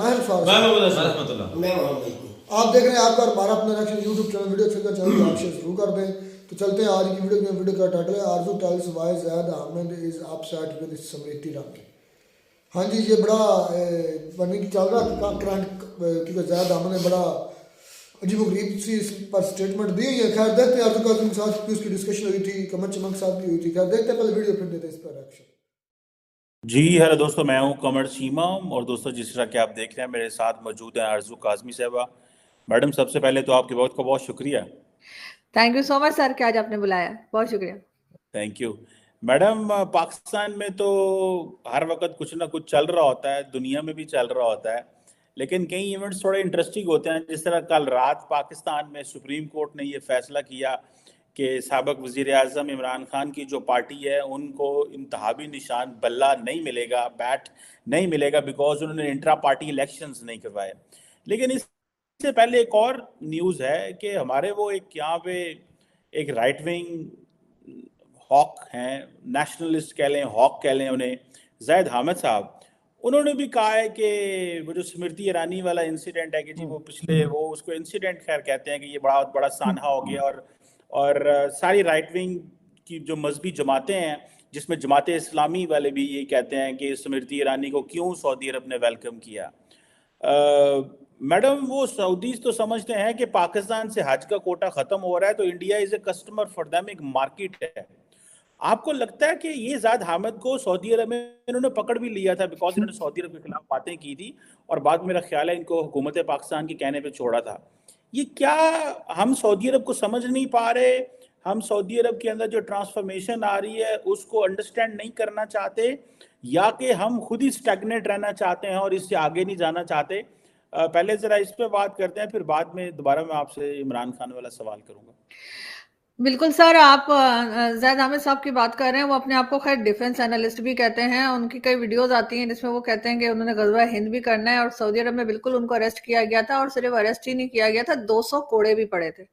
महर फारस, मैं आप देख रहे हैं आपका और हमारा अपना reaction YouTube channel video figure channel आप शेयर शुरू कर दें। तो चलते हैं आज की वीडियो में। वीडियो का टाइटल है Aarzoo tells why Zaid Ahmed is upset with Smriti Irani. हाँ जी, ये बड़ा बनी की चल रहा करंट, क्योंकि ज़ैद अहमद ने बड़ा अजीब गरीब सी इस पर स्टेटमेंट दी है। खैर देखते हैं, आरजू काज़िम के साथ भी उसकी डिस्कशन हुई थी, कमर चमक साथ भी हुई थी। खैर देखते हैं पहले वीडियो, फिर देते हैं इस पर रिएक्शन। जी हेलो दोस्तों, मैं हूं कमर चीमा। और दोस्तों, जिस तरह कि आप देख रहे हैं, मेरे साथ मौजूद हैं आरजू काज़मी साहबा। मैडम, सबसे पहले तो आपके बहुत बहुत शुक्रिया। Thank you so much sir कि आज आपने बुलाया, बहुत शुक्रिया। Thank you madam. पाकिस्तान में तो हर वक्त कुछ ना कुछ चल रहा होता है, दुनिया में भी चल रहा होता है, लेकिन कई इवेंट्स थोड़े इंटरेस्टिंग होते हैं। जिस तरह कल रात पाकिस्तान में सुप्रीम कोर्ट ने ये फैसला किया कि साबिक वज़ीर आज़म इमरान खान की जो पार्टी है उनको इंतहाबी निशान बल्ला नहीं मिलेगा, बैट नहीं मिलेगा, बिकॉज उन्होंने इंट्रा पार्टी इलेक्शंस नहीं करवाए। लेकिन इससे पहले एक और न्यूज़ है कि हमारे वो एक यहाँ पे एक राइट विंग हॉक हैं, नेशनलिस्ट कह लें, हॉक कह लें उन्हें, ज़ैद हामिद साहब, उन्होंने भी कहा है कि वो जो स्मृति ईरानी वाला इंसिडेंट है कि जी वो पिछले वो उसको इंसिडेंट खैर कहते हैं कि ये बड़ा बड़ा सानहा हो गया। और सारी राइट विंग की जो मजहबी जमातें हैं, जिसमें जमात इस्लामी वाले भी ये कहते हैं कि स्मृति ईरानी को क्यों सऊदी अरब ने वेलकम किया। मैडम, वो सऊदीज तो समझते हैं कि पाकिस्तान से हज का कोटा खत्म हो रहा है तो India is a customer for them, एक मार्केट है। आपको लगता है कि ये ज़ैद हामिद को सऊदी अरब में इन्होंने पकड़ भी लिया था बिकॉज इन्होंने सऊदी अरब के खिलाफ बातें की थी और बाद में मेरा ख्याल है इनको हुकूमत पाकिस्तान के कहने पे छोड़ा था। ये क्या हम सऊदी अरब को समझ नहीं पा रहे? हम सऊदी अरब के अंदर जो ट्रांसफॉर्मेशन आ रही है उसको अंडरस्टैंड नहीं करना चाहते, या कि हम खुद ही स्टैग्नेट रहना चाहते हैं और इससे आगे नहीं जाना चाहते? पहले ज़रा इस पे बात करते हैं, फिर बाद में दोबारा मैं आपसे इमरान खान वाला सवाल करूंगा। बिल्कुल सर, आप ज़ैद हामिद साहब की बात कर रहे हैं। वो अपने आप को खैर डिफेंस एनालिस्ट भी कहते हैं। उनकी कई वीडियोस आती हैं जिसमें वो कहते हैं कि उन्होंने गज़वा हिंद भी करना है और सऊदी अरब में बिल्कुल उनको अरेस्ट किया गया था, और सिर्फ अरेस्ट ही नहीं किया गया था, 200 कोड़े भी पड़े थे।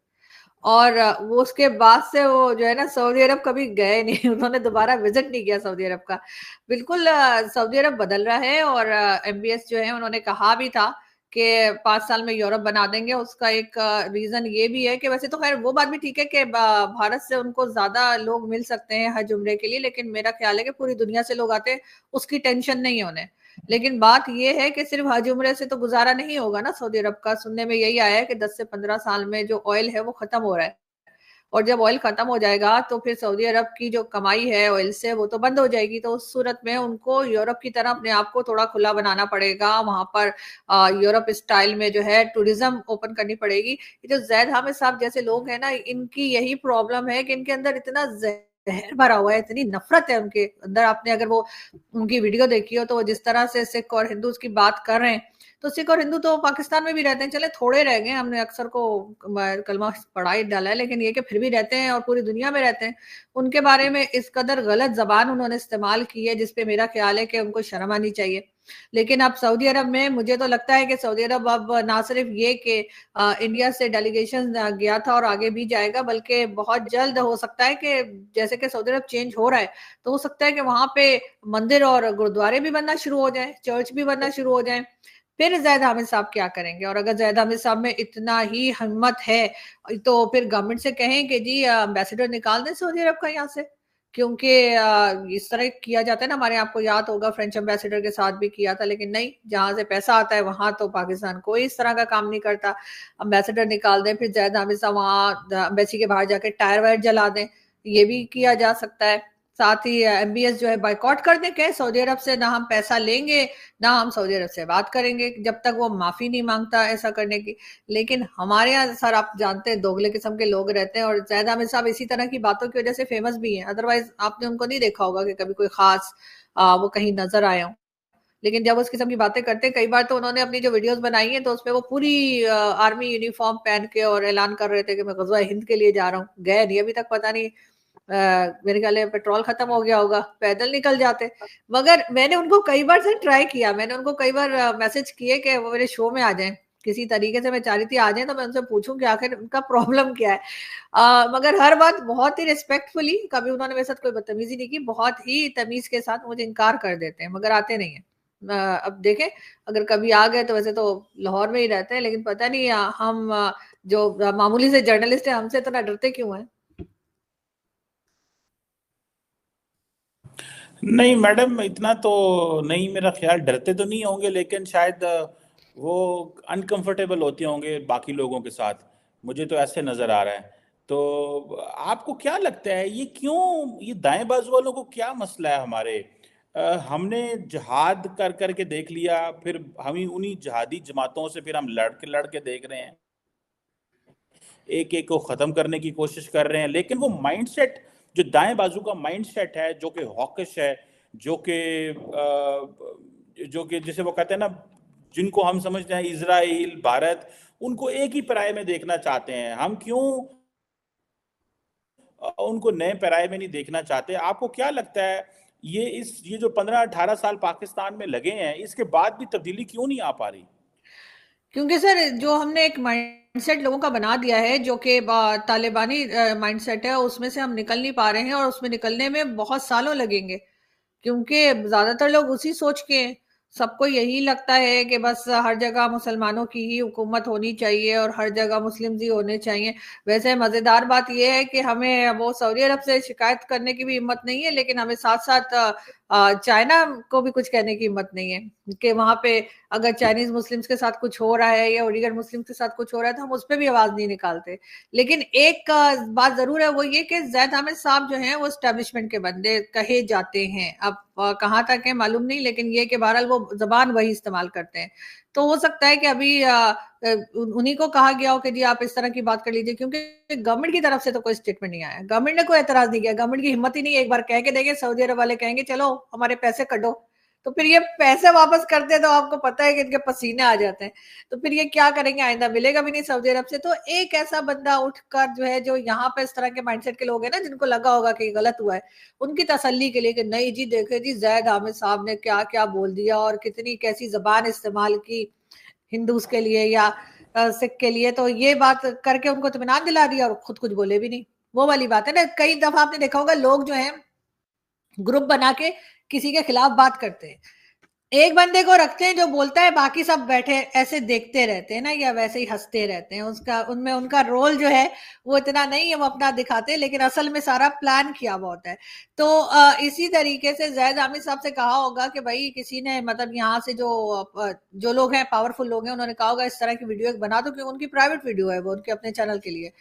और वो उसके बाद से वो जो है ना सऊदी अरब कभी गए नहीं उन्होंने दोबारा विजिट नहीं किया सऊदी अरब का। बिल्कुल सऊदी अरब बदल रहा है। और एमबीएस जो है उन्होंने कहा भी था कि 5 साल में यूरोप बना देंगे। उसका एक रीजन ये भी है कि वैसे तो खैर वो बात भी ठीक है कि भारत से उनको ज्यादा लोग मिल सकते हैं हज उम्रे के लिए, लेकिन मेरा ख्याल है कि पूरी दुनिया से लोग आते हैं, उसकी टेंशन नहीं है उन्हें। लेकिन बात यह है कि सिर्फ हज उम्रे से तो गुजारा नहीं होगा ना सऊदी अरब का। सुनने में यही आया है कि 10 से 15 साल में जो ऑयल है वो खत्म हो रहा है, और जब ऑयल खत्म हो जाएगा तो फिर सऊदी अरब की जो कमाई है ऑयल से वो तो बंद हो जाएगी। तो उस सूरत में उनको यूरोप की तरह अपने आप को थोड़ा खुला बनाना पड़ेगा। वहां पर यूरोप स्टाइल में जो है टूरिज्म ओपन करनी पड़ेगी। ये जो जैद हामिद साहब जैसे लोग हैं ना, इनकी यही प्रॉब्लम है कि इनके अंदर इतना जहर भरा हुआ है, इतनी नफरत है उनके अंदर। आपने अगर वो उनकी वीडियो देखी हो तो वो जिस तरह से सिख और हिंदू की बात कर रहे हैं, तो सिख और हिंदू तो पाकिस्तान में भी रहते हैं, चले थोड़े रह गए, हमने अक्सर को कलमा पढ़ा ही डाला है, लेकिन ये कि फिर भी रहते हैं और पूरी दुनिया में रहते हैं। उनके बारे में इस कदर गलत जबान उन्होंने इस्तेमाल की है जिसपे मेरा ख्याल है कि उनको शर्म आनी चाहिए। लेकिन अब सऊदी अरब में मुझे तो लगता है कि सऊदी अरब अब ना सिर्फ ये कि इंडिया से डेलीगेशन गया था और आगे भी जाएगा, बल्कि बहुत जल्द हो सकता है कि जैसे कि सऊदी अरब चेंज हो रहा है तो हो सकता है कि वहां पे मंदिर और गुरुद्वारे भी बनना शुरू हो जाए, चर्च भी बनना शुरू हो जाए। फिर जैद हामिद साहब क्या करेंगे? और अगर जैद हामिद साहब में इतना ही हिम्मत है तो फिर गवर्नमेंट से कहें कि जी एम्बेसडर निकाल दें सऊदी अरब का यहाँ से, क्योंकि इस तरह किया जाता है ना। हमारे आपको याद होगा फ्रेंच एम्बेसडर के साथ भी किया था, लेकिन नहीं, जहां से पैसा आता है वहां तो पाकिस्तान कोई इस तरह का काम नहीं करता। एम्बेसडर निकाल दें, फिर जैद हामिद साहब वहां एम्बेसी के बाहर जाके टायर वायर जला दें, ये भी किया जा सकता है। साथ ही एमबीएस जो है बाइकआउट कर दें कि सऊदी अरब से ना हम पैसा लेंगे ना हम सऊदी अरब से बात करेंगे जब तक वो माफी नहीं मांगता ऐसा करने की। लेकिन हमारे यहाँ सर आप जानते हैं दोगले किस्म के लोग रहते हैं, और जैद हामिद साहब इसी तरह की बातों की वजह से फेमस भी हैं। अदरवाइज आपने उनको नहीं देखा होगा कि कभी कोई खास वो कहीं नजर आए हों। लेकिन जब उस किस्म की बातें करते हैं, कई बार तो उन्होंने अपनी जो वीडियोस बनाई है तो उसमें वो पूरी आर्मी यूनिफॉर्म पहन के और ऐलान कर रहे थे कि मैं गज़वा हिंद के लिए जा रहा हूँ। गए नहीं अभी तक, पता नहीं मेरे ख्याल है पेट्रोल खत्म हो गया होगा, पैदल निकल जाते। मगर मैंने उनको कई बार से ट्राई किया, मैंने उनको कई बार मैसेज किए कि वो मेरे शो में आ जाएं, किसी तरीके से मैं चाह रही थी आ जाएं तो मैं उनसे पूछूं कि आखिर उनका प्रॉब्लम क्या है। मगर हर बात बहुत ही रिस्पेक्टफुली, कभी उन्होंने मेरे साथ कोई बदतमीजी नहीं की, बहुत ही तमीज के साथ मुझे इनकार कर देते हैं, मगर आते नहीं है। अब देखें, अगर कभी आ गए तो वैसे तो लाहौर में ही रहते हैं, लेकिन पता नहीं हम जो मामूली से जर्नलिस्ट है हमसे इतना डरते क्यों हैं? नहीं मैडम, इतना तो नहीं, मेरा ख्याल डरते तो नहीं होंगे, लेकिन शायद वो अनकंफर्टेबल होते होंगे बाकी लोगों के साथ। मुझे तो ऐसे नजर आ रहा है। तो आपको क्या लगता है, ये क्यों, ये दाएं बाजू वालों को क्या मसला है हमारे? हमने जिहाद कर करके देख लिया, फिर हम ही उन्हीं जिहादी जमातों से फिर हम लड़ के देख रहे हैं, एक एक को खत्म करने की कोशिश कर रहे हैं, लेकिन वो माइंडसेट, जो दाएं बाजू का माइंडसेट है, जो कि हॉकिश है, जो कि जिसे वो कहते हैं ना, जिनको हम समझते हैं इजराइल, भारत, उनको एक ही पराये में देखना चाहते हैं। हम क्यों उनको नए पराये में नहीं देखना चाहते? आपको क्या लगता है, ये जो 15-18 साल पाकिस्तान में लगे हैं, इसके बाद भी तब्दीली क्यों नहीं आ पा रही? क्योंकि सर जो हमने एक माइंडसेट लोगों का बना दिया है जो कि तालिबानी माइंडसेट है, उसमें से हम निकल नहीं पा रहे हैं, और उसमें निकलने में बहुत सालों लगेंगे, क्योंकि ज्यादातर लोग उसी सोच के हैं। सबको यही लगता है कि बस हर जगह मुसलमानों की ही हुकूमत होनी चाहिए और हर जगह मुस्लिम ही होने चाहिए। वैसे मजेदार बात यह है कि हमें वो सऊदी अरब से शिकायत करने की भी हिम्मत नहीं है, लेकिन हमें साथ साथ चाइना को भी कुछ कहने की हिम्मत नहीं है कि वहां पे अगर चाइनीज मुस्लिम्स के साथ कुछ हो रहा है या उइगर मुस्लिम्स के साथ कुछ हो रहा है तो हम उस पर भी आवाज नहीं निकालते। लेकिन एक बात जरूर है, वो ये कि जैद हामिद साहब जो हैं वो एस्टेब्लिशमेंट के बंदे कहे जाते हैं। अब कहाँ तक है मालूम नहीं, लेकिन ये कि बहरहाल वो जबान वही इस्तेमाल करते हैं। तो हो सकता है कि अभी उन्हीं को कहा गया हो कि जी आप इस तरह की बात कर लीजिए, क्योंकि गवर्नमेंट की तरफ से तो कोई स्टेटमेंट नहीं आया, गवर्नमेंट ने कोई एतराज नहीं किया, गवर्नमेंट की हिम्मत ही नहीं है एक बार कह के देंगे, सऊदी अरब वाले कहेंगे चलो हमारे पैसे कटो, तो फिर ये पैसे वापस करते हैं तो आपको पता है कि इनके पसीने आ जाते हैं, तो फिर ये क्या करेंगे, आइंदा मिलेगा भी नहीं सऊदी अरब से। तो एक ऐसा बंदा उठकर जो है, जो यहाँ पे इस तरह के माइंडसेट के लोग हैं ना, जिनको लगा होगा कि गलत हुआ है, उनकी तसल्ली के लिए कि नहीं जी देखे जी जैद हामिद साहब ने क्या क्या बोल दिया और कितनी कैसी जबान इस्तेमाल की हिंदूज के लिए या सिख के लिए, तो ये बात करके उनको इत्मीनान दिला दिया और खुद कुछ बोले भी नहीं। वो वाली बात है ना, कई दफा आपने देखा होगा लोग जो है ग्रुप बना के किसी के खिलाफ बात करते हैं, एक बंदे को रखते हैं जो बोलता है, बाकी सब बैठे ऐसे देखते रहते हैं ना, या वैसे ही हंसते रहते हैं, उसका उनमें उनका रोल जो है वो इतना नहीं है, वो अपना दिखाते हैं, लेकिन असल में सारा प्लान किया हुआ होता है। तो इसी तरीके से जैद आमिर साहब से कहा होगा कि भाई किसी ने मतलब यहाँ से जो लोग हैं पावरफुल लोग हैं, उन्होंने कहा होगा इस तरह की वीडियो एक बना दो, क्योंकि उनकी प्राइवेट वीडियो है वो, उनके अपने चैनल के लिए,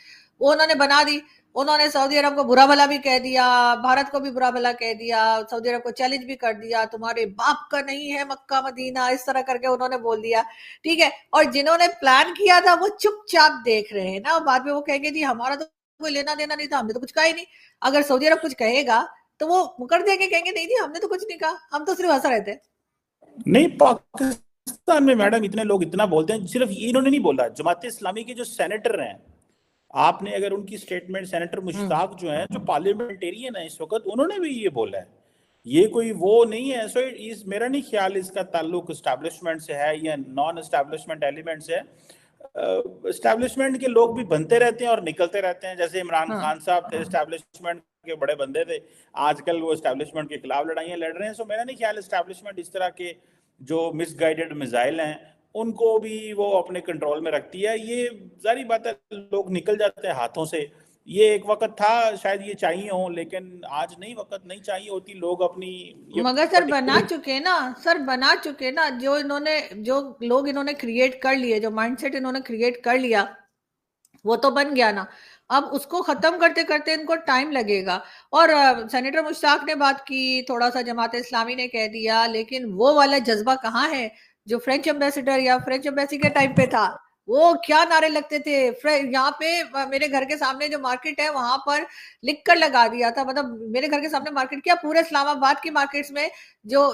वो उन्होंने बना दी। उन्होंने सऊदी अरब को बुरा भला भी कह दिया, भारत को भी बुरा भला कह दिया, सऊदी अरब को चैलेंज भी कर दिया, तुम्हारे बाप का नहीं है मक्का मदीना, इस तरह करके उन्होंने बोल दिया। ठीक है, और जिन्होंने प्लान किया था वो चुपचाप देख रहे हैं ना, और बाद में वो कहेंगे जी हमारा तो कोई लेना देना नहीं था, हमने तो कुछ कहा ही नहीं। अगर सऊदी अरब कुछ कहेगा तो वो मुकर देंगे, कहेंगे नहीं जी हमने तो कुछ नहीं कहा, हम तो सिर्फ हंस रहे थे। नहीं, पाकिस्तान में मैडम इतने लोग इतना बोलते हैं, सिर्फ इन्होंने नहीं बोला, जमात इस्लामी के जो सेनेटर हैं, आपने अगर उनकी स्टेटमेंट, सेनेटर मुश्ताक जो हैं, जो पार्लियामेंटेरियन है इस वक्त, उन्होंने भी ये बोला है। ये कोई वो नहीं है। सो इस मेरा नहीं ख्याल इसका ताल्लुक एस्टैब्लिशमेंट से है या नॉन एस्टैब्लिशमेंट एलिमेंट से है। एस्टैब्लिशमेंट के लोग भी बनते रहते हैं और निकलते रहते हैं, जैसे इमरान खान साहब थे, एस्टैब्लिशमेंट के बड़े बंदे थे, आजकल वो एस्टैब्लिशमेंट के खिलाफ लड़ाइयां लड़ रहे हैं। सो मेरा नहीं ख्याल एस्टैब्लिशमेंट इस तरह के जो मिसगाइडेड मिसाइल हैं उनको भी वो अपने कंट्रोल में रखती है। ये जारी बात है, लोग निकल जाते हैं हाथों से। ये एक वक्त था शायद ये चाहिए हो, लेकिन आज नहीं, वक्त नहीं चाहिए होती, लोग अपनी ये मगर सर बना पर्टिकुलर। चुके ना, सर बना चुके ना, जो लोग इन्होंने क्रिएट कर लिए, जो माइंडसेट इन्होंने क्रिएट कर लिया वो तो बन गया ना। अब उसको खत्म करते करते इनको टाइम लगेगा। और सेनेटर मुश्ताक ने बात की, थोड़ा सा जमात इस्लामी ने कह दिया, लेकिन वो वाला जज्बा कहाँ है जो फ्रेंच एम्बेसडर या फ्रेंच एम्बेसी के टाइम पे था? वो क्या नारे लगते थे, यहाँ पे मेरे घर के सामने जो मार्केट है वहां पर लिख कर लगा दिया था, मतलब मेरे घर के सामने मार्केट क्या, पूरे इस्लामाबाद की मार्केट्स में जो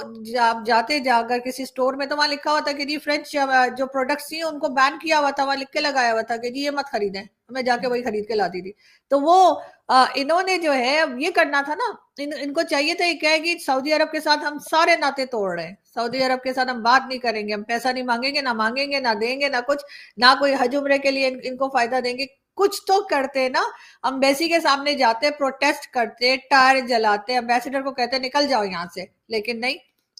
जाते जाकर किसी स्टोर में तो वहां लिखा हुआ था कि जी फ्रेंच जो प्रोडक्ट्स थी उनको बैन किया हुआ था, वहां लिख के लगाया हुआ था कि जी ये मत खरीदें। मैं जाके वही खरीद के लाती थी। तो वो इन्होंने जो है अब ये करना था ना, इनको चाहिए था, ये क्या है कि सऊदी अरब के साथ हम सारे नाते तोड़ रहे हैं, सऊदी अरब के साथ हम बात नहीं करेंगे, हम पैसा नहीं मांगेंगे, ना देंगे ना कुछ, ना कोई हज उम्रे के लिए इनको फायदा देंगे, कुछ तो करते ना। अम्बेसी के सामने जाते, प्रोटेस्ट करते, टायर जलाते, अम्बेसिडर को कहते निकल जाओ यहाँ से, लेकिन नहीं,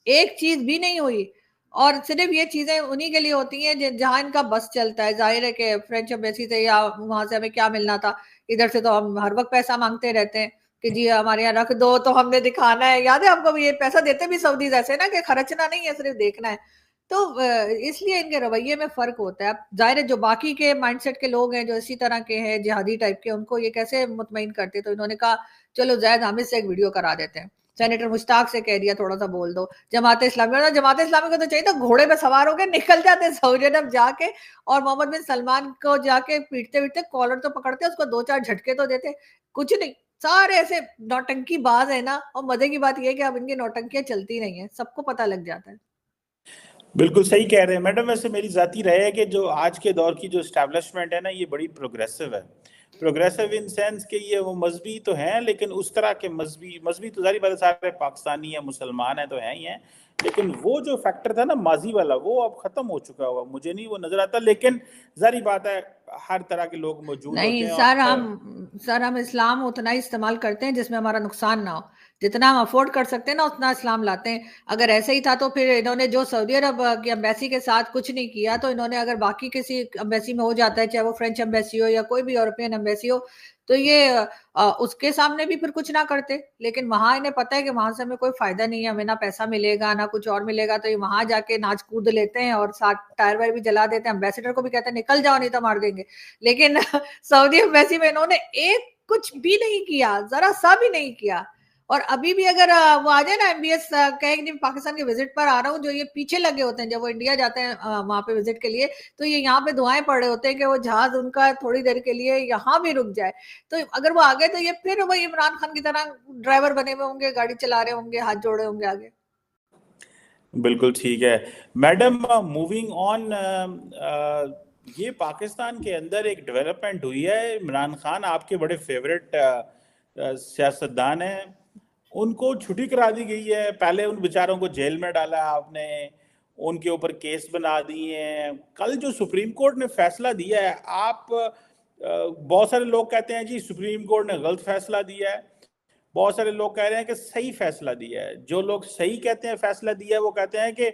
एक चीज भी नहीं हुई। और सिर्फ ये चीजें उन्हीं के लिए होती हैं जहां इनका बस चलता है। जाहिर है कि फ्रेंच एम्बेसी से या वहां से हमें क्या मिलना था, इधर से तो हम हर वक्त पैसा मांगते रहते हैं कि जी हमारे यहाँ रख दो, तो हमने दिखाना है। याद है आपको भी, ये पैसा देते भी सऊदी ऐसे ना कि खर्चना नहीं है, सिर्फ देखना है। तो इसलिए इनके रवैये में फर्क होता है। अब जाहिर है जो बाकी के माइंडसेट के लोग हैं, जो इसी तरह के हैं जिहादी टाइप के, उनको ये कैसे मुतमईन करते। तो इन्होंने कहा चलो जैद हामिद से एक वीडियो करा देते हैं। सेनेटर मुश्ताक से कह दिया थोड़ा सा बोल दो। जमात इस्लामी, और जमात इस्लामी को तो चाहिए था घोड़े पे सवार होकर निकल जाते सऊदी अरब जाके, और मोहम्मद बिन सलमान को जाके पीटते पीटते कॉलर तो पकड़ते, उसको 2-4 झटके तो देते। कुछ नहीं, सारे ऐसे नौटंकी बाज है ना। और मजे की बात यह है कि अब इनकी नौटंकियां चलती नहीं है, सबको पता लग जाता है। बिल्कुल सही कह रहे हैं मैडम। वैसे मेरी जाती राय है कि जो आज के दौर की जो एस्टेब्लिशमेंट है ना, ये बड़ी प्रोग्रेसिव है। प्रोग्रेसिव इन सेंस के ये वो मजहबी तो हैं, लेकिन उस तरह के मजहबी तो जारी बात है, सारे पाकिस्तानी है, मुसलमान है तो हैं ही हैं, लेकिन वो जो फैक्टर था ना माजी वाला, वो अब खत्म हो चुका हुआ, मुझे नहीं वो नजर आता। लेकिन जारी बात है हर तरह के लोग मौजूद होते नहीं हैं। सर, हम इस्लाम उतना ही इस्तेमाल करते हैं जिसमें हमारा नुकसान ना हो। जितना हम अफोर्ड कर सकते हैं ना, उतना इस्लाम लाते हैं। अगर ऐसे ही था तो फिर इन्होंने जो सऊदी अरब की अम्बेसी के साथ कुछ नहीं किया, तो इन्होंने अगर बाकी किसी अम्बेसी में हो जाता है, चाहे वो फ्रेंच अम्बेसी हो या कोई भी यूरोपियन अम्बेसी हो, तो ये उसके सामने भी फिर कुछ ना करते। लेकिन वहां इन्हें पता है कि वहां से हमें कोई फायदा नहीं है, हमें ना पैसा मिलेगा ना कुछ और मिलेगा, तो ये वहां जाके नाच कूद लेते हैं और साथ टायर वायर भी जला देते हैं। अम्बेसडर को भी कहते हैं निकल जाओ नहीं तो मार देंगे। लेकिन सऊदी अम्बेसी में इन्होंने एक कुछ भी नहीं किया, जरा सा भी नहीं किया। और अभी भी अगर वो आ जाए ना एमबीएस कहे कि पाकिस्तान के विजिट पर आ रहा हूँ, जो ये पीछे लगे होते हैं जब वो इंडिया जाते हैं वहां पे विजिट के लिए, तो ये यहाँ पे दुआएं पड़ रहे होते हैं कि वो जहाज उनका थोड़ी देर के लिए यहाँ भी रुक जाए। तो अगर वो आ गए तो ये फिर वही इमरान खान की तरह ड्राइवर बने हुए होंगे, गाड़ी चला रहे होंगे, हाथ जोड़े होंगे आगे। बिल्कुल ठीक है मैडम। मूविंग ऑन, ये पाकिस्तान के अंदर एक डेवलपमेंट हुई है। इमरान खान आपके बड़े फेवरेट सियासतदान हैं, उनको छुट्टी करा दी गई है। पहले उन बेचारों को जेल में डाला आपने, उनके ऊपर केस बना दिए हैं। कल जो सुप्रीम कोर्ट ने फैसला दिया है, आप बहुत सारे लोग कहते हैं जी सुप्रीम कोर्ट ने गलत फैसला दिया है, बहुत सारे लोग कह रहे हैं कि सही फैसला दिया है। जो लोग सही कहते हैं फैसला दिया है, वो कहते हैं कि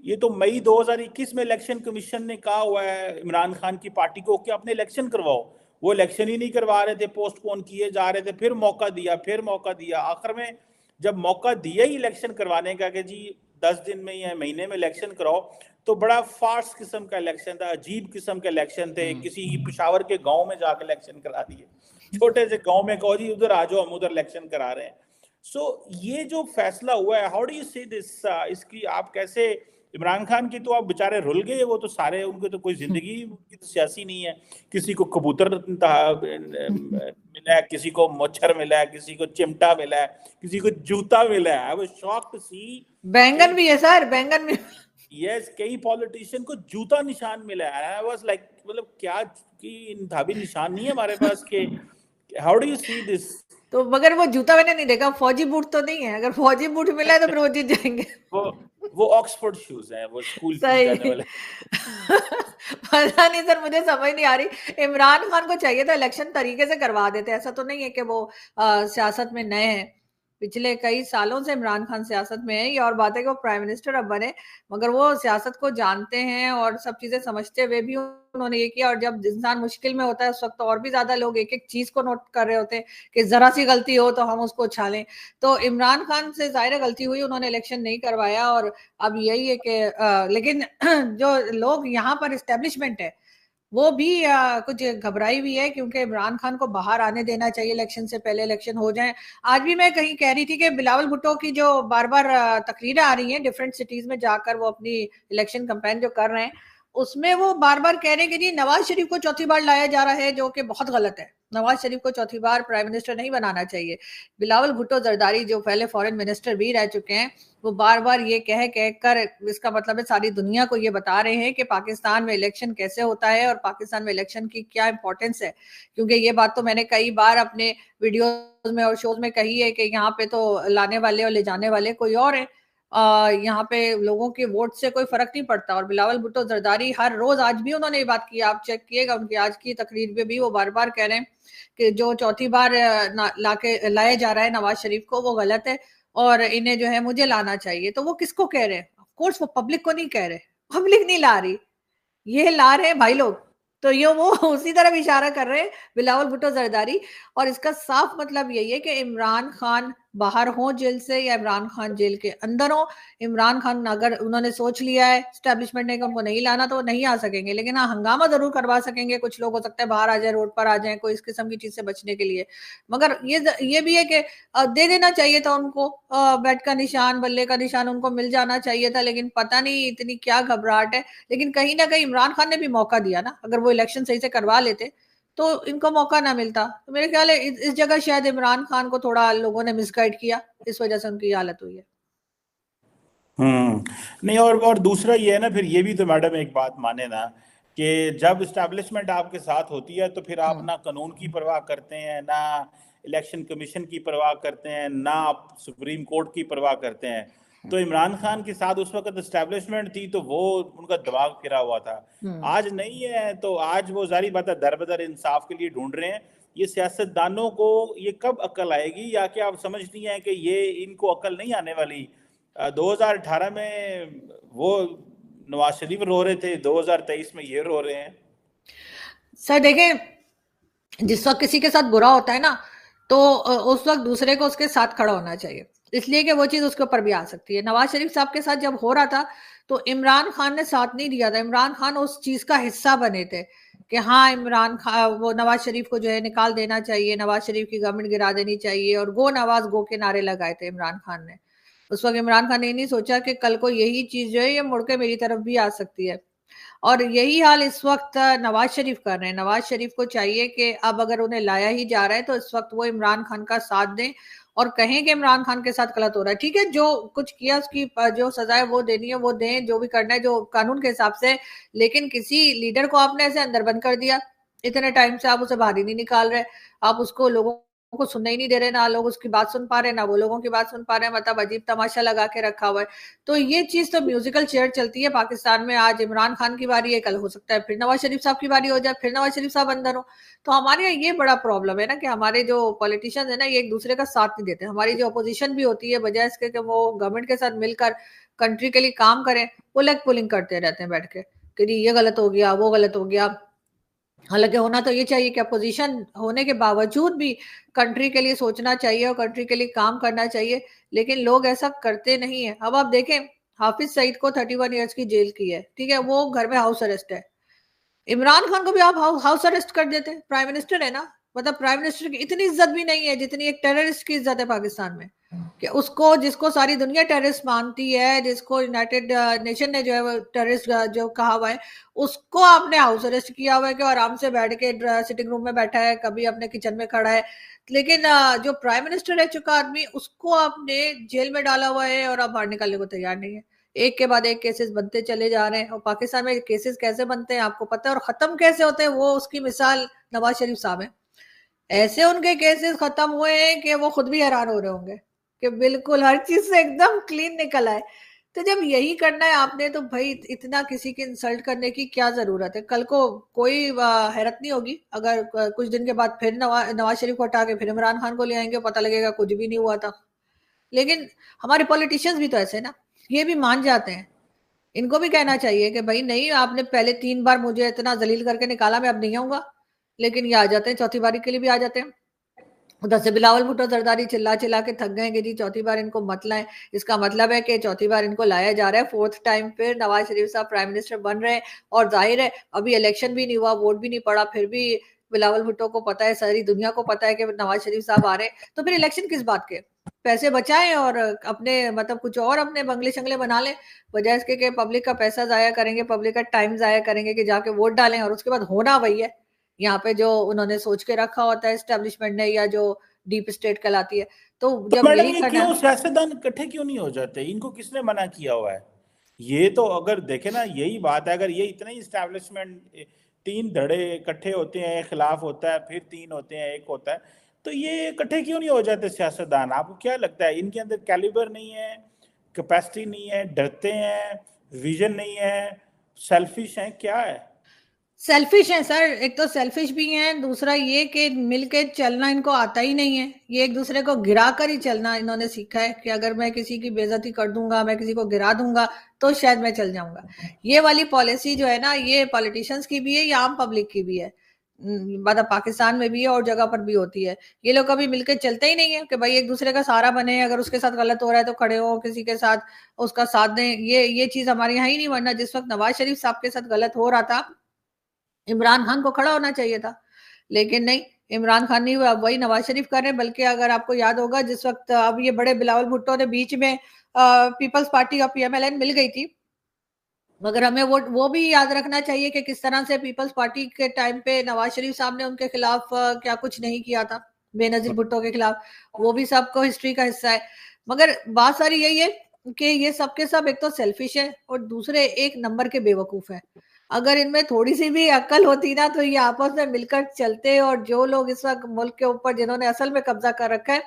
ये तो मई 2021 में इलेक्शन कमीशन ने कहा हुआ है इमरान खान की पार्टी को कि अपने इलेक्शन करवाओ, वो इलेक्शन ही नहीं करवा रहे थे, पोस्टपोन किए जा रहे थे, फिर मौका दिया, आखिर में जब मौका दिया ही इलेक्शन करवाने का कि जी 10 दिन में या महीने में इलेक्शन कराओ, तो बड़ा फार्स किस्म का इलेक्शन था, अजीब किस्म के इलेक्शन थे। किसी पेशावर के गांव में जाकर इलेक्शन करा दिए, छोटे से गांव में कहो जी उधर आ जाओ, हम उधर इलेक्शन करा रहे हैं। सो ये जो फैसला हुआ है, how do you see this, इसकी आप कैसे, इमरान खान की तो आप बेचारे रुल गए, वो तो सारे, उनके तो कोई जिंदगी उनकी तो सियासी नहीं है। किसी को कबूतर मिला है, किसी को मच्छर मिला है, किसी को चिमटा मिला है, किसी को जूता मिला है। आई वाज शॉक्ड टू सी बैंगन भी है सर, बैंगन भी। यस, कई पॉलिटिशियन को जूता निशान मिला है। आई वाज लाइक, मतलब क्या कि इंतहाबी निशान नहीं है हमारे पास के, how do you see this? तो मगर वो जूता मैंने नहीं देखा, फौजी बूट तो नहीं है। अगर फौजी बूट मिला है तो फिर वो जीत जाएंगे। वो ऑक्सफोर्ड शूज हैं, वो स्कूल सही। वाले। पता नहीं सर, मुझे समझ नहीं आ रही। इमरान खान को चाहिए था इलेक्शन तरीके से करवा देते। ऐसा तो नहीं है कि वो सियासत में नए हैं, पिछले कई सालों से इमरान खान सियासत में है। ये और बात है कि वो प्राइम मिनिस्टर अब बने, मगर वो सियासत को जानते हैं और सब चीजें समझते हुए भी उन्होंने ये किया। और जब इंसान मुश्किल में होता है उस वक्त तो और भी ज्यादा लोग एक एक चीज को नोट कर रहे होते हैं कि जरा सी गलती हो तो हम उसको उछालें। तो इमरान खान से जाहिर गलती हुई, उन्होंने इलेक्शन नहीं करवाया। और अब यही है कि लेकिन जो लोग यहाँ पर इस्टेब्लिशमेंट है वो भी कुछ घबराई हुई है, क्योंकि इमरान खान को बाहर आने देना चाहिए इलेक्शन से पहले, इलेक्शन हो जाए। आज भी मैं कहीं कह रही थी कि बिलावल भुट्टो की जो बार बार तकरीरें आ रही हैं डिफरेंट सिटीज में जाकर, वो अपनी इलेक्शन कैंपेन जो कर रहे हैं, उसमें वो बार बार कह रहे हैं कि जी नवाज शरीफ को चौथी बार लाया जा रहा है, जो कि बहुत गलत है। नवाज शरीफ को चौथी बार प्राइम मिनिस्टर नहीं बनाना चाहिए। बिलावल भुट्टो जरदारी जो पहले फॉरेन मिनिस्टर भी रह चुके हैं, वो बार बार ये कह कर, इसका मतलब है सारी दुनिया को ये बता रहे हैं कि पाकिस्तान में इलेक्शन कैसे होता है और पाकिस्तान में इलेक्शन की क्या इंपॉर्टेंस है। क्योंकि ये बात तो मैंने कई बार अपने वीडियोस में और शोज में कही है कि यहाँ पे तो लाने वाले और ले जाने वाले कोई और है। यहाँ पे लोगों के वोट से कोई फर्क नहीं पड़ता। और बिलावल भुट्टो जरदारी हर रोज, आज भी उन्होंने ये बात की, आप चेक किएगा उनकी आज की तकरीर में भी वो बार बार कह रहे हैं कि जो चौथी बार लाए जा रहा है नवाज शरीफ को, वो गलत है। और इन्हें जो है मुझे लाना चाहिए। तो वो किसको कह रहे हैं? ऑफ कोर्स वो पब्लिक को नहीं कह रहे, पब्लिक नहीं ला रही, ये ला रहे हैं भाई लोग। तो ये वो उसी तरफ इशारा कर रहे हैं बिलावल भुट्टो जरदारी। और इसका साफ मतलब यही है कि इमरान खान बाहर हो जेल से या इमरान खान जेल के अंदर हो, इमरान खान अगर उन्होंने सोच लिया है स्टैब्लिशमेंट ने कि उनको नहीं लाना तो वो नहीं आ सकेंगे, लेकिन हाँ हंगामा जरूर करवा सकेंगे। कुछ लोग हो सकता है बाहर आ जाए, रोड पर आ जाए कोई इस किस्म की चीज से बचने के लिए। मगर ये भी है कि दे देना चाहिए था उनको, बैट का निशान, बल्ले का निशान उनको मिल जाना चाहिए था, लेकिन पता नहीं इतनी क्या घबराहट है। लेकिन कहीं ना कहीं इमरान खान ने भी मौका दिया ना, अगर वो इलेक्शन सही से करवा लेते तो इनको मौका ना मिलता। तो मेरे ख्याल है इस जगह शायद इमरान खान को थोड़ा लोगों ने मिसगाइड किया, इस वजह से उनकी हालत हुई है। नहीं, और दूसरा ये है ना, फिर ये भी तो मैडम एक बात माने ना कि जब इस्टेब्लिशमेंट आपके साथ होती है तो फिर आप ना कानून की परवाह करते हैं, ना इलेक्शन कमीशन की परवाह करते हैं, ना आप सुप्रीम कोर्ट की परवाह करते हैं। तो इमरान खान के साथ उस वक्त इस्टेब्लिशमेंट थी तो वो उनका दिमाग फिरा हुआ था। आज नहीं है, तो आज वो जारी बात है दर बदर इंसाफ के लिए ढूंढ रहे हैं। ये सियासतदानों को ये कब अक्ल आएगी, या कि आप समझती हैं कि ये इनको अक्ल नहीं आने वाली? 2018 में वो नवाज शरीफ रो रहे थे, 2023 में ये रो रहे हैं। सर देखें, जिस वक्त किसी के साथ बुरा होता है ना, तो उस वक्त दूसरे को उसके साथ खड़ा होना चाहिए, इसलिए कि वो चीज उसके ऊपर भी आ सकती है। नवाज शरीफ साहब के साथ जब हो रहा था तो इमरान खान ने साथ नहीं दिया था, इमरान खान उस चीज का हिस्सा बने थे कि हाँ इमरान खान वो नवाज शरीफ को जो है निकाल देना चाहिए, नवाज शरीफ की गवर्नमेंट गिरा देनी चाहिए, और गो नवाज गो के नारे लगाए थे इमरान खान ने। उस वक्त इमरान खान ने नहीं सोचा कि कल को यही चीज जो है ये मुड़ के मेरी तरफ भी आ सकती है। और यही हाल इस वक्त नवाज शरीफ कर रहे हैं। नवाज शरीफ को चाहिए कि अब अगर उन्हें लाया ही जा रहा है तो इस वक्त वो इमरान खान का साथ दें और कहें कि इमरान खान के साथ गलत हो रहा है। ठीक है, जो कुछ किया उसकी जो सजा है वो देनी है वो दें, जो भी करना है जो कानून के हिसाब से। लेकिन किसी लीडर को आपने ऐसे अंदर बंद कर दिया, इतने टाइम से आप उसे बाहर ही नहीं निकाल रहे, आप उसको लोगों को सुनने ही नहीं दे रहे, ना लोग उसकी बात सुन पा रहे ना वो लोगों की बात सुन पा रहे हैं, मतलब अजीब तमाशा लगा के रखा हुआ है। तो ये चीज तो म्यूजिकल चेयर चलती है पाकिस्तान में। आज इमरान खान की बारी है, कल हो सकता है फिर नवाज शरीफ साहब की बारी हो जाए, फिर नवाज शरीफ साहब अंदर हो। तो हमारे यहाँ ये बड़ा प्रॉब्लम है ना कि हमारे जो पॉलिटिशियंस है ना ये एक दूसरे का साथ नहीं देते। हमारी जो अपोजिशन भी होती है, बजाय इसके कि वो गवर्नमेंट के साथ मिलकर कंट्री के लिए काम करें, वो लेग पुलिंग करते रहते हैं बैठ के कि ये गलत हो गया वो गलत हो गया। हालांकि होना तो ये चाहिए कि अपोजिशन होने के बावजूद भी कंट्री के लिए सोचना चाहिए और कंट्री के लिए काम करना चाहिए, लेकिन लोग ऐसा करते नहीं है। अब आप देखें, हाफिज सईद को 31 ईयर्स की जेल की है, ठीक है, वो घर में हाउस अरेस्ट है। इमरान खान को भी आप हाउस अरेस्ट कर देते हैं, प्राइम मिनिस्टर है ना। मतलब प्राइम मिनिस्टर की इतनी इज्जत भी नहीं है जितनी एक टेररिस्ट की इज्जत है पाकिस्तान में, कि उसको जिसको सारी दुनिया टेररिस्ट मानती है, जिसको यूनाइटेड नेशन ने जो है वो टेररिस्ट जो कहा हुआ है, उसको आपने हाउस अरेस्ट किया हुआ है कि आराम से बैठ के सिटिंग रूम में बैठा है, कभी अपने किचन में खड़ा है। लेकिन जो प्राइम मिनिस्टर रह चुका आदमी उसको आपने जेल में डाला हुआ है और अब बाहर निकलने को तैयार नहीं है। एक के बाद एक केसेस बनते चले जा रहे हैं, और पाकिस्तान में केसेस कैसे बनते हैं आपको पता है, और खत्म कैसे होते हैं वो उसकी मिसाल नवाज शरीफ साहब है। ऐसे उनके केसेस खत्म हुए हैं कि वो खुद भी हैरान हो रहे होंगे कि बिल्कुल हर चीज से एकदम क्लीन निकल आए। तो जब यही करना है आपने तो भाई इतना किसी की इंसल्ट करने की क्या जरूरत है? कल को कोई हैरत नहीं होगी अगर कुछ दिन के बाद फिर नवाज शरीफ को हटा के फिर इमरान खान को ले आएंगे, पता लगेगा कुछ भी नहीं हुआ था। लेकिन हमारे पॉलिटिशियंस भी तो ऐसे ना, ये भी मान जाते हैं। इनको भी कहना चाहिए कि भाई नहीं, आपने पहले 3 बार मुझे इतना जलील करके निकाला, मैं अब नहीं आऊंगा। लेकिन ये आ जाते हैं, चौथी बारी के लिए भी आ जाते हैं। उधर से बिलावल भुट्टो जरदारी चिल्ला चिल्ला के थक गए कि जी चौथी बार इनको मत लाएं। इसका मतलब है कि चौथी बार इनको लाया जा रहा है, 4th टाइम फिर नवाज शरीफ साहब प्राइम मिनिस्टर बन रहे हैं। और जाहिर है अभी इलेक्शन भी नहीं हुआ, वोट भी नहीं पड़ा, फिर भी बिलावल भुट्टो को पता है, सारी दुनिया को पता है कि नवाज शरीफ साहब आ रहे हैं। तो फिर इलेक्शन किस बात के? पैसे बचाएं और अपने मतलब कुछ और अपने बंगले शंगले बना लें, बजाय इसके कि पब्लिक का पैसा जाया करेंगे, पब्लिक का टाइम जाया करेंगे कि जाके वोट डालें, और उसके बाद होना वही है यहाँ पे जो उन्होंने सोच के रखा होता है एस्टेब्लिशमेंट ने, या जो डीप स्टेट कहलाती है। तो तो जब मैडम यही ये करना क्यों है, सियासतदान इकट्ठे क्यों नहीं हो जाते? इनको किसने मना किया हुआ है? ये तो अगर देखे ना, यही बात है, अगर ये इतने ही इस्टेब्लिशमेंट 3 धड़े इकट्ठे होते हैं, खिलाफ होता है, फिर 3 होते हैं, एक होता है, तो ये इकट्ठे क्यों नहीं हो जाते सियासतदान? आपको क्या लगता है इनके अंदर कैलिबर नहीं है, कैपेसिटी नहीं है, डरते हैं, विजन नहीं है, सेल्फिश हैं, क्या है? सेल्फिश है सर, एक तो सेल्फिश भी हैं, दूसरा ये कि मिलके चलना इनको आता ही नहीं है। ये एक दूसरे को गिरा कर ही चलना इन्होंने सीखा है कि अगर मैं किसी की बेइज्जती कर दूंगा, मैं किसी को गिरा दूंगा तो शायद मैं चल जाऊंगा। ये वाली पॉलिसी जो है ना, ये पॉलिटिशियंस की भी है, ये आम पब्लिक की भी है। मतलब पाकिस्तान में भी है और जगह पर भी होती है। ये लोग कभी मिलके चलते ही नहीं है कि भाई एक दूसरे का सहारा बने, अगर उसके साथ गलत हो रहा है तो खड़े हो, किसी के साथ उसका साथ दें। ये चीज हमारे यहाँ ही नहीं। वरना जिस वक्त नवाज शरीफ साहब के साथ गलत हो रहा था, इमरान खान को खड़ा होना चाहिए था, लेकिन नहीं, इमरान खान नहीं, वही नवाज शरीफ कर रहे हैं। बल्कि अगर आपको याद होगा, जिस वक्त अब ये बड़े बिलावल भुट्टो ने बीच में पीपल्स पार्टी और पीएमएलएन मिल गई थी, मगर हमें वो भी याद रखना चाहिए कि किस तरह से पीपल्स पार्टी के टाइम पे नवाज शरीफ साहब ने उनके खिलाफ क्या कुछ नहीं किया था, बेनजीर भुट्टो के खिलाफ। वो भी सबको हिस्ट्री का हिस्सा है। मगर बात सारी यही है कि ये सबके सब एक तो सेल्फिश है और दूसरे एक नंबर के बेवकूफ है। अगर इनमें थोड़ी सी भी अक्ल होती ना तो ये आपस में मिलकर चलते, और जो लोग इस वक्त मुल्क के ऊपर जिन्होंने असल में कब्जा कर रखा है,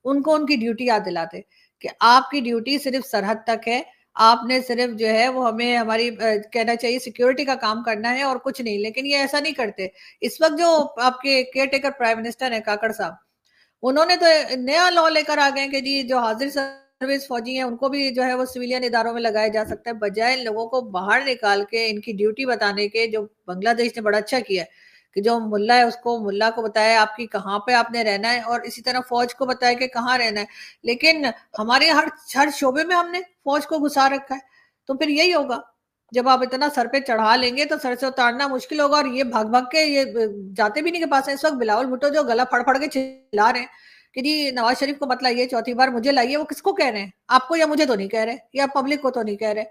उनको उनकी ड्यूटी याद दिलाते कि आपकी ड्यूटी सिर्फ सरहद तक है। आपने सिर्फ जो है वो हमें हमारी कहना चाहिए सिक्योरिटी का काम करना है और कुछ नहीं। लेकिन ये ऐसा नहीं करते। इस वक्त जो आपके केयर टेकर प्राइम मिनिस्टर है काकड़ साहब, उन्होंने तो नया लॉ लेकर आ गए कि जी जो हाजिर सर्विस फौजी हैं उनको भी जो है वो सिविलियन इदारों में लगाया जा सकता है, बजाय लोगों को बाहर निकाल के इनकी ड्यूटी बताने के। जो बांग्लादेश ने बड़ा अच्छा किया है कि जो मुल्ला है उसको मुल्ला को बताया आपकी कहाँ पे आपने रहना है, और इसी तरह फौज को बताया कि कहाँ रहना है। लेकिन हमारे हर शोबे में हमने फौज को घुसा रखा है। तो फिर यही होगा, जब आप इतना सर पे चढ़ा लेंगे तो सर से उतारना मुश्किल होगा। और ये भाग भाग के ये जाते भी नहीं के पास है। इस वक्त बिलावल भुट्टो जो गला फड़ फड़ के चिल्ला रहे हैं कि जी नवाज शरीफ को मत लाइए, चौथी बार मुझे लाइए, वो किसको कह रहे हैं? आपको या मुझे तो नहीं कह रहे, या पब्लिक को तो नहीं कह रहे।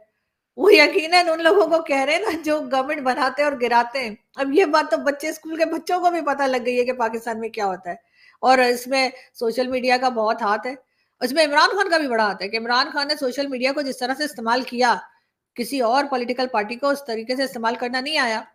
वो यकीनन उन लोगों को कह रहे हैं ना जो गवर्नमेंट बनाते हैं और गिराते हैं। अब ये बात तो बच्चे, स्कूल के बच्चों को भी पता लग गई है कि पाकिस्तान में क्या होता है। और इसमें सोशल मीडिया का बहुत हाथ है, इसमें इमरान खान का भी बड़ा हाथ है कि इमरान खान ने सोशल मीडिया को जिस तरह से इस्तेमाल किया, किसी और पॉलिटिकल पार्टी को उस तरीके से इस्तेमाल करना नहीं आया।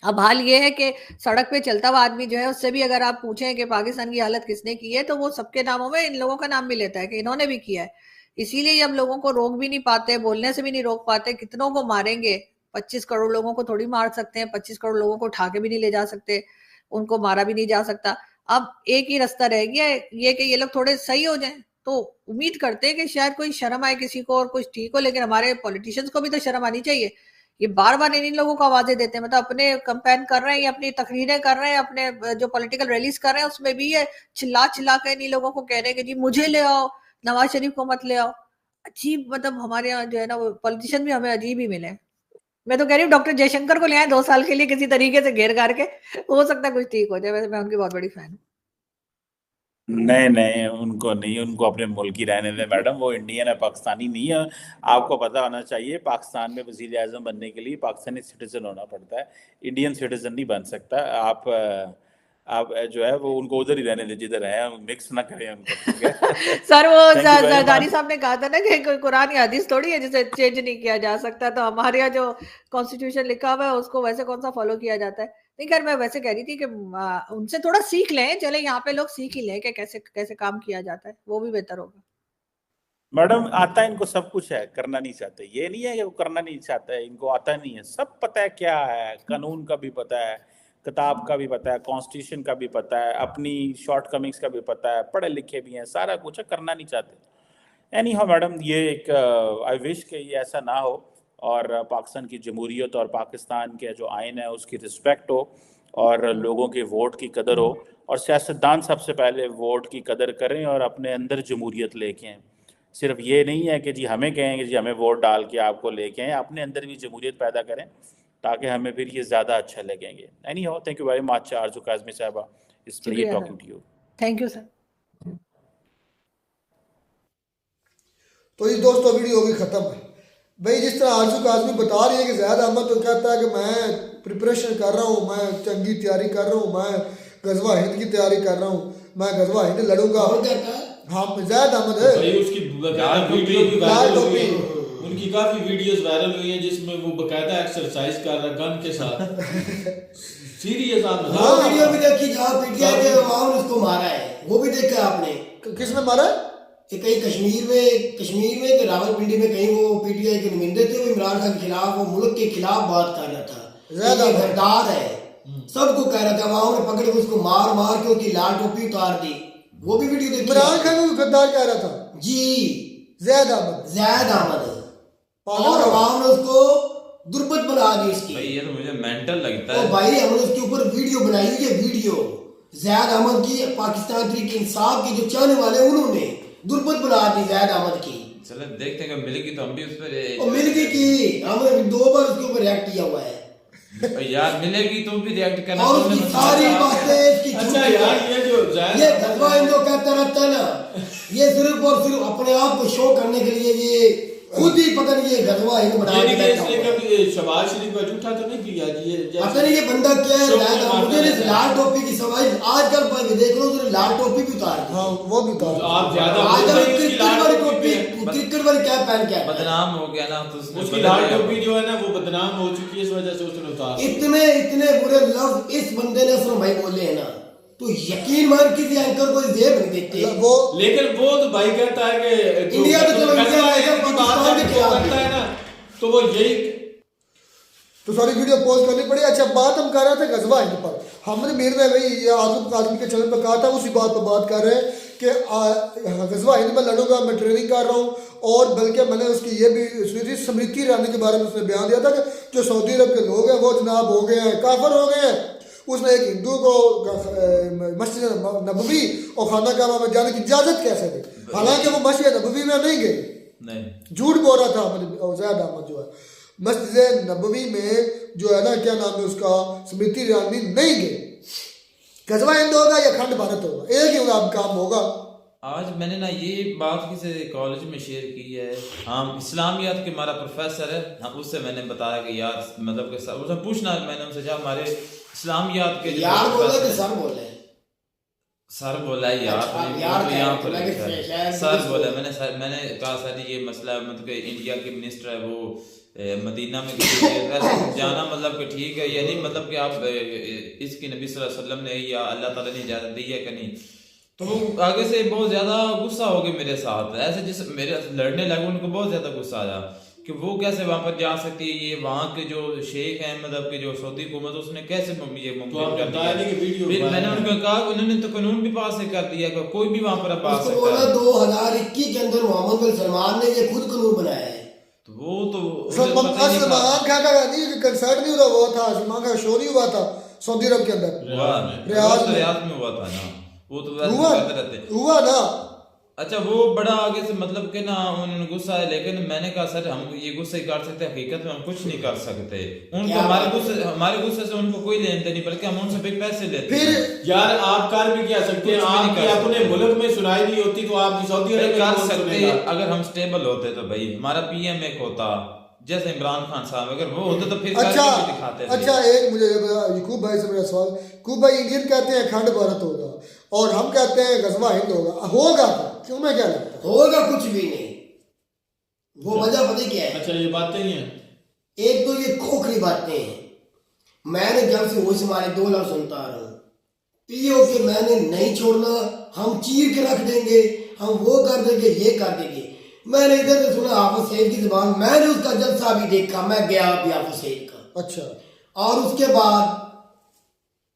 अब हाल ये है कि सड़क पे चलता हुआ आदमी जो है उससे भी अगर आप पूछें कि पाकिस्तान की हालत किसने की है, तो वो सबके नामों में इन लोगों का नाम भी लेता है कि इन्होंने भी किया है। इसीलिए ये हम लोगों को रोक भी नहीं पाते, बोलने से भी नहीं रोक पाते। कितनों को मारेंगे? 25 करोड़ लोगों को थोड़ी मार सकते हैं, 25 करोड़ लोगों को उठा के भी नहीं ले जा सकते, उनको मारा भी नहीं जा सकता। अब एक ही रास्ता रह गया है, ये कि ये लोग थोड़े सही हो जाएं। तो उम्मीद करते हैं कि शायद कोई शर्म आए किसी को और कुछ ठीक हो। लेकिन हमारे पॉलिटिशियंस को भी तो शर्म आनी चाहिए। ये बार बार इन लोगों को आवाजें देते हैं, मतलब अपने कंपेन कर रहे हैं या अपनी तकरीरें कर रहे हैं, अपने जो पॉलिटिकल रैलीज कर रहे हैं उसमें भी ये चिल्ला चिल्ला कर इन लोगों को कह रहे हैं कि जी मुझे ले आओ, नवाज शरीफ को मत ले आओ। अजीब, मतलब हमारे यहाँ जो है ना वो पॉलिटिशियन भी हमें अजीब ही मिले। मैं तो कह रही हूँ डॉक्टर जयशंकर को ले आए 2 साल के लिए किसी तरीके से घेर घार के, हो सकता है कुछ ठीक हो जाए। वैसे मैं उनकी बहुत बड़ी फैन हूँ। नहीं नहीं, उनको नहीं, उनको अपने मुल्क ही रहने दें मैडम। वो इंडियन है, पाकिस्तानी नहीं है। आपको पता होना चाहिए पाकिस्तान में वजीर आजम बनने के लिए पाकिस्तानी सिटीजन होना पड़ता है, इंडियन सिटीजन नहीं बन सकता। आप जो है वो उनको उधर ही रहने दें जिधर है, मिक्स ना करें उनको, ठीक है? सर वो thank you very Zardari much. साहब ने कहा था ना कि कोई कुरान या हदीस थोड़ी है जिसे चेंज नहीं किया जा सकता। तो हमारे यहाँ जो कॉन्स्टिट्यूशन लिखा हुआ है उसको वैसे कौन सा फॉलो किया जाता है? नहीं, खैर मैं वैसे कह रही थी कि उनसे थोड़ा सीख लें। चले यहाँ पे लोग सीख ही लें कि कैसे कैसे काम किया जाता है, वो भी बेहतर होगा। मैडम आता है इनको, सब कुछ है, करना नहीं चाहते। ये नहीं है कि वो करना नहीं चाहते है, इनको आता नहीं है। सब पता है क्या है, कानून का भी पता है, किताब का भी पता है, कॉन्स्टिट्यूशन का भी पता है, अपनी शॉर्ट कमिंग्स का भी पता है, पढ़े लिखे भी हैं, सारा कुछ है, करना नहीं चाहते। एनी हाउ मैडम, ये एक आई विश कि ये ऐसा ना हो, और पाकिस्तान की जमहूरियत और पाकिस्तान के जो आइन है उसकी रिस्पेक्ट हो, और लोगों के वोट की कदर हो, और सियासतदान सबसे पहले वोट की कदर करें और अपने अंदर जमहूरियत लेके आएं। सिर्फ ये नहीं है कि जी हमें कहें कि जी हमें वोट डाल के आपको लेके आएं, अपने अंदर भी जमहूरियत पैदा करें ताकि हमें फिर ये ज़्यादा अच्छा लगेंगे। एनी हो, thank you very much Arzoo Kazmi साहबा, इट्स प्लेजर शुक्रिया sir, talking to you. Thank you sir. तो ये दोस्तों वीडियो होगी ख़त्म है। भाई जिस तरह आरजू काज़मी बता रही है कि ज़ैद अहमद तो कहता है कि मैं प्रिपरेशन कर रहा हूँ, मैं जंगी तैयारी कर रहा हूँ, मैं गजवा हिंद की तैयारी कर रहा हूँ, मैं गजवा हिंद लड़ूंगा। हाँ ज़ैद अहमद है भाई, उसकी वीडियो भी वायरल लाल हुई, टोपी। उनकी काफी वीडियोस वायरल हुई हैं जिसमें वो बकायदा एक्सरसाइज कर रहा है गन के साथ। सीरियस आप वो बताओ। वीडियो भी देखी जहाँ पीटीआई के अवाम ने उसको मारा है, वो भी देखा आपने? किसने मारा? कि कहीं कश्मीर में कि रावलपिंडी में कहीं वो पीटीआई के नुमाइंदे थे, वो इमरान खान के खिलाफ, वो मुल्क के खिलाफ बात कर रहा था। ज्यादा ये गद्दार है, सबको कह रहा था, वहां ने पकड़ के उसको मार मार के उसकी लाल टोपी उतार दी, वो भी वीडियो देखी इमरान है। खान को गद्दार कह रहा था, जी जैद अहमद जैद अहमद, पागल और है। अवाम ने उसको दुर्बत बना दी उसकी। भाई ये तो मुझे मेंटल लगता तो है। भाई हमने उसके ऊपर वीडियो बनाई हुई है, वीडियो जैद अहमद की, पाकिस्तान तहरीक इंसाफ के जो चाहने वाले उन्होंने दुर्बत बना दी जैद अहमद की, चलो देखते हैं, मिलेगी तो हम भी उस पर और मिल गई कि हमने 2 बार उसके ऊपर रिएक्ट किया हुआ है, यार मिलेगी तो भी रिएक्ट करना और चाहिए, उसकी मतलब सारी अच्छा- बातें इसकी अच्छा झूठी यार है। ये जो जैद ये गजवा इनको कहता रहता है ना, ये सिर्फ और सिर्फ अपने आप को शो करने के लिए ये खुद ही पता नहीं ये गजवा इनको बना ये के नहीं कि बैठा इसने हुआ है। कभी शहबाज शरीफ का झूठा तो नहीं किया जी, ये पता नहीं ये बंदा क्या है, शोक शायद मारता मुझे इस रहता है। लाल टोपी की सवाई आजकल पर देख लो, उसने लाल टोपी भी उतार दी। हाँ वो भी था। तो आप ज्यादा आजकल बोल रहे हैं, उसकी क्रिकेट लाल वाली टोपी टोपी, पे- क्रिकेट वाली कैप पहन के आता है। बदनाम हो गया ना, तो उसने उसकी बदल लाल दिया। टोपी जो है ना वो बदनाम हो चुकी है, इस वजह से उसने उतार दी। इतने इतने बुरे लफ्ज इस बंदे ने असलम भाई बोले हैं ना, तो यकीन मान किसी एंकर को जेब नहीं देते। वो लेकिन वो तो भाई कहता है कि जो इंडिया तो चलो गजवा इंडिया है, है, की बात पाकिस्तान है, के वो खिलाफ करता है। है ना, तो वो यही तो सारी वीडियो पोस्ट करनी पड़ी। अच्छा बात हम कर रहे थे गजवा हिंद पर, हमने मीर ने भाई ये आजम आदमी के चैनल पर कहा था, उसी बात पर बात कर रहे हैं कि गजवा हिंद में लड़ूंगा, मैं ट्रेनिंग कर रहा हूँ। और बल्कि मैंने उसकी ये भी सुनी थी, स्मृति ईरानी के बारे में उसने बयान दिया था कि जो सऊदी अरब के लोग हैं वो जनाब हो गए हैं, काफिर हो गए हैं। उसने एक हिंदू को मस्जिद नबवी और खाना काबा में जाने की इजाजत कैसे दी, हालांकि वो मस्जिद नबवी में नहीं गए, नहीं झूठ बोल रहा था जैद अहमद जो है। मस्जिद नबवी में जो है ना, क्या नाम है उसका, स्मृति ईरानी नहीं गए। गजवा हिंद होगा या खंड भारत होगा, एक ही अब काम होगा। आज मैंने ना ये बात किसी कॉलेज में शेयर की है, हाँ इस्लामियात के हमारा प्रोफेसर है, हाँ उससे मैंने बताया कि यार मतलब कि उसने पूछना, मैंने उनसे जब हमारे इस्लामियात के जो यार बोले प्रोफेसर कि हैं, सर बोले, सर बोला है यार, अच्छा, तो यार तो कह यहाँ रहे पर थे, मैं लिखा कि है। शायद सर मुझे बोला, मैंने कहा सर ये मसला है, मतलब कि इंडिया के मिनिस्टर है वो मदीना में वैसे जाना मतलब कि ठीक है, यानी मतलब कि आप इसकी नबी सल्लल्लाहु अलैहि वसल्लम ने या अल्लाह ताला ने इजाजत दी है कि नहीं। तो वो आगे से बहुत ज्यादा गुस्सा हो गए मेरे साथ, ऐसे जिस मेरे लड़ने लगे, उनको बहुत ज्यादा गुस्सा आया कि वो कैसे वहां पर जा सकती है, ये वहां के जो शेख हैं मतलब कि जो सऊदी हुकूमत, उसने कैसे ये मुमकिन आपने कर बताया नहीं कि दिया। वीडियो फिर वायरल मैंने उनको कहा, उन्होंने तो कानून भी पास कर दिया कि कोई भी वहां पर अब आ उसको सकता बोला है। 2021 के अंदर मोहम्मद बिन सलमान ने ये खुद कानून बनाया है। तो वो तो उसे पता ही नहीं सलमान था। खान का नहीं कंसर्ट नहीं हुआ था, सलमान का शो नहीं हुआ था सऊदी अरब के अंदर, हुआ रियाद में। रियाद में हुआ था ना, वो तो वैसे हुआ कहते रहते। हुआ ना। अच्छा वो बड़ा आगे से मतलब कि ना उन्होंने गुस्सा है, लेकिन मैंने कहा सर हम ये गुस्से ही कर सकते हैं, हकीकत में हम कुछ नहीं कर सकते। उनको क्या हमारे गुस्से से उनको कोई लेन देन नहीं, बल्कि हम उनसे भी पैसे लेते फिर हैं। यार आप कर भी क्या सकते हैं, कुछ भी नहीं आपकी कर अपने सकते। मुल्क में सुनाई नहीं होती तो आपकी सऊदी भाई अरब में कर कौन सकते सुनेगा? अगर हम स्टेबल होते तो भाई हमारा पीएम एक होता जैसे इमरान खान साहब, अगर वो होते तो फिर अच्छा करके भी दिखाते थे। अच्छा एक मुझे ये बता, यकूब भाई से मेरा सवाल, यकूब भाई इंडियन कहते हैं खंड भारत होगा और हम कहते हैं गजवा हिंद होगा, होगा क्यों, मैं क्या लगता है? होगा कुछ भी नहीं, वो वजह पता क्या है। अच्छा ये बातें ही हैं। एक तो ये खोखली बातें हैं, मैंने जब से होश मारे 2 लाख सुनता आ रहा हूँ, पीओ के मैंने नहीं छोड़ना, हम चीर के रख देंगे, हम वो कर देंगे, ये कर देंगे। मैंने इधर से सुना हाफिज सईद की जुबान, मैंने उसका जलसा भी देखा, मैं गया भी हाफिज सईद का। अच्छा और उसके बाद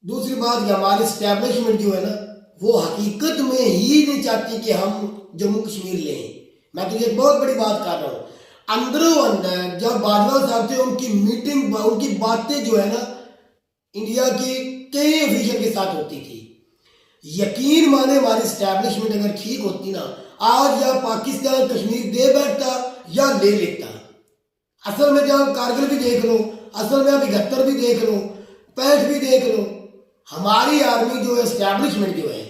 दूसरी बात, ये हमारी स्टैब्लिशमेंट जो है ना, वो हकीकत में ही नहीं चाहती कि हम जम्मू कश्मीर लें। मैं तुझे एक बहुत बड़ी बात कर रहा हूँ, अंदरों अंदर जब बाजवा साहब थे उनकी मीटिंग, उनकी बातें जो है ना इंडिया की कई ऑफिशियल के साथ होती थी। यकीन माने हमारी स्टैब्लिशमेंट अगर ठीक होती ना, आज या पाकिस्तान कश्मीर दे बैठता या ले लेता। असल में जब कारगिल भी देख लो, असल में अब 71 भी देख लो, 65 भी देख लो, हमारी आर्मी जो है, एस्टैब्लिशमेंट जो है,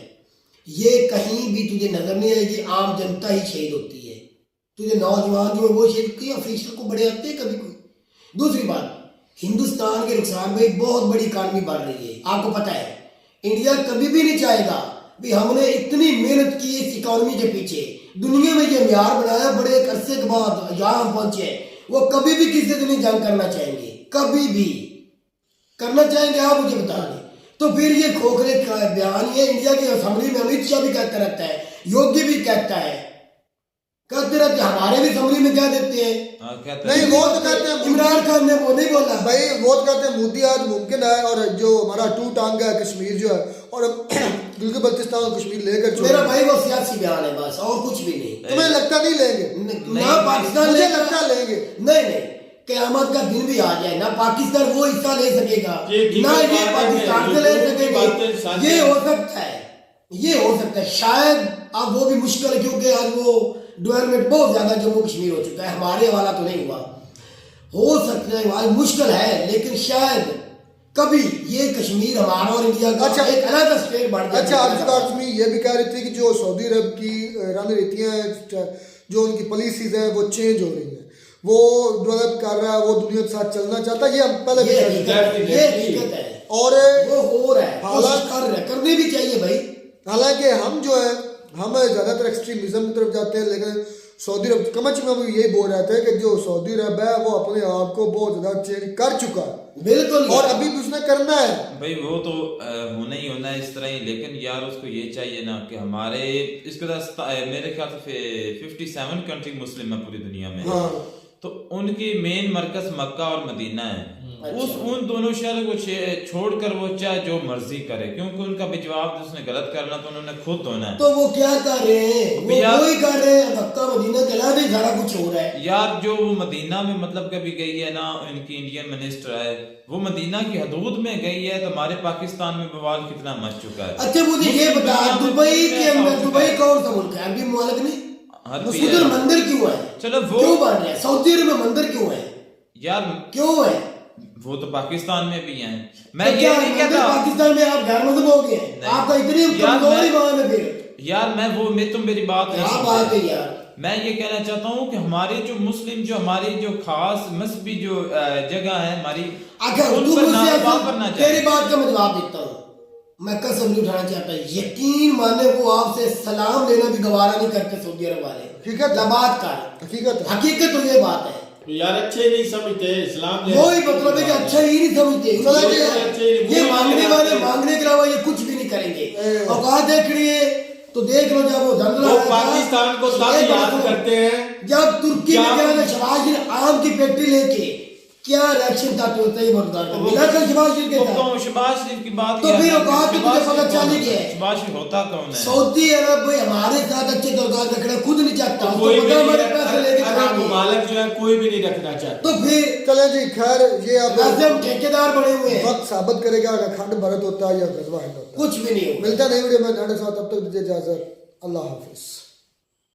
ये कहीं भी तुझे नजर नहीं आएगी। आम जनता ही शहीद होती है, तुझे नौजवान जो है वो शहीद, कोई ऑफिशियल को बड़े आते हैं कभी कोई। दूसरी बात, हिंदुस्तान के नुकसान में एक बहुत बड़ी इकानमी बढ़ रही है, आपको पता है। इंडिया कभी भी नहीं चाहेगा भी हमने इतनी मेहनत की इस इकोनॉमी के पीछे, दुनिया में ये म्यार बनाया, बड़े एक अरसे के बाद यहाँ हम पहुंचे, वो कभी भी किसी से नहीं जंग करना चाहेंगे, कभी भी करना चाहेंगे, आप मुझे बता दें। तो फिर ये खोखले बयान, ये इंडिया की असेंबली में अमित शाह भी कहता रहता है, योगी भी कहता है, कहते रहते हमारे भी समरी में क्या देते हैं। हाँ, कहते नहीं हैं। वो तो कहते हैं इमरान खान ने वो नहीं बोला भाई, वो तो कहते हैं मोदी आज मुमकिन है, और जो हमारा टू टांग है कश्मीर जो है, और गिलगित बल्तिस्तान और कश्मीर लेकर छोड़, मेरा भाई वो सियासी बयान है बस, और कुछ भी नहीं। तुम्हें लगता नहीं लेंगे? ना पाकिस्तान मुझे लेगा, लगता लेंगे। नहीं क़यामत का दिन भी आ जाए ना पाकिस्तान वो हिस्सा ले सकेगा ना ये पाकिस्तान से ले सकेंगे। ये हो सकता है, ये हो सकता है शायद। अब वो भी मुश्किल है क्योंकि आज वो डेवलपमेंट बहुत ज्यादा जम्मू कश्मीर हो चुका है, हमारे वाला तो नहीं हुआ। हो सकता है आज मुश्किल है, लेकिन शायद कभी ये कश्मीर हमारा और इंडिया का अच्छा, एक अलग स्टेट बन जाए। अच्छा, अर्जुन ये भी कह रही थी कि जो सऊदी अरब की रणनीतियां हैं, जो उनकी पॉलिसीज है वो चेंज हो रही है, वो डेवलप कर रहा है, वो दुनिया के साथ चलना चाहता है, ये हम पहले भी ये कह चुके हैं। हकीकत है और वो हो रहा है, हालात कर रहे करनी भी चाहिए भाई। हालांकि हम जो है हम ज्यादातर एक्सट्रीमिज्म की तरफ जाते हैं, लेकिन सऊदी अरब कमच में भी यही बोल रहे थे कि जो सऊदी अरब है वो अपने आप को बहुत ज्यादा चेंज कर चुका है, बिल्कुल, और अभी भी उसने करना है। भाई वो तो होना ही होना है इस तरह ही, लेकिन यार उसको ये चाहिए ना कि हमारे इसके साथ मेरे ख्याल से 57 कंट्री मुस्लिम है पूरी दुनिया में। हाँ। तो उनकी मेन मरकज मक्का और मदीना है। अच्छा। उन दोनों शहरों को छोड़कर वो चाहे जो मर्जी करे, क्योंकि उनका भी जवाब उसने गलत करना तो उन्होंने खुद होना है। तो वो क्या कर रहे हैं, वो ही कर रहे हैं, मक्का मदीना चला भी सारा कुछ हो रहा है। यार जो वो मदीना में मतलब कभी गई है ना, इनकी इंडियन मिनिस्टर है, वो मदीना की हदूद में गई है, तो हमारे पाकिस्तान में बवाल कितना मच चुका है। अच्छा मुझे ये बता, दुबई के अंदर, दुबई कौन सा मुल्क है, अभी मुल्क नहीं, उधर मंदिर क्यों है? चलो वो क्यों बन रहे हैं? सऊदी अरब में मंदिर क्यों है यार, क्यों है? वो तो पाकिस्तान में भी हैं। मैं तो ये क्या नहीं मंदिर कहता पाकिस्तान में आप गैर मुस्लिम हो गए हैं? नहीं। आपका इतनी यार कमजोर मैं- ईमान है फिर। यार मैं तुम मेरी बात नहीं क्या सुनते। बात है यार। मैं ये कहना चाहता हूँ कि हमारे जो मुस्लिम, जो हमारी जो खास मजहबी जो जगह है हमारी, अगर उन तू पर मुझसे नाम ऐसा- करना तेरी चाहिए। बात का मैं जवाब देता हूँ, मैं कसम नहीं उठाना चाहता, यकीन माने वो आपसे सलाम लेना भी गवारा नहीं करते सऊदी अरब वाले। हकीकत है। लबात का हकीकत है। हकीकत तो ये बात है, यार अच्छे नहीं समझते इस्लाम ले वही मतलब है कि अच्छा ही नहीं समझते। ये मांगने वाले मांगने के अलावा ये कुछ भी नहीं करेंगे। औकात देख रही है तो देख लो, जब वो जंगल वो पाकिस्तान को तब याद करते हैं जब तुर्की में क्या ना शहबाज गिल आम की फैक्ट्री लेके क्या रिएक्शन था, तो सही बरदार का मिला कल शहबाज गिल के वो साथ। कौन शहबाज शरीफ की बात तो किया फिर है? औकात तो तुझे पता चल ही गया है। शहबाज शरीफ होता कौन है? सऊदी अरब भाई हमारे साथ अच्छे तौर रखना खुद नहीं चाहता, उसको कोई भी पता है हमारे नहीं, पैसे लेके अरब खराब है। ममालिक जो है कोई भी नहीं रखना चाहता। तो फिर चले जी, खैर ये अब वैसे हम ठेकेदार बने हुए हैं, वक्त साबित करेगा कि अखंड भारत होता है या गजवा हिंद होता है। कुछ भी नहीं होगा। मिलता नहीं वीडियो में, तब तक दीजिए इजाजत, अल्लाह हाफिज।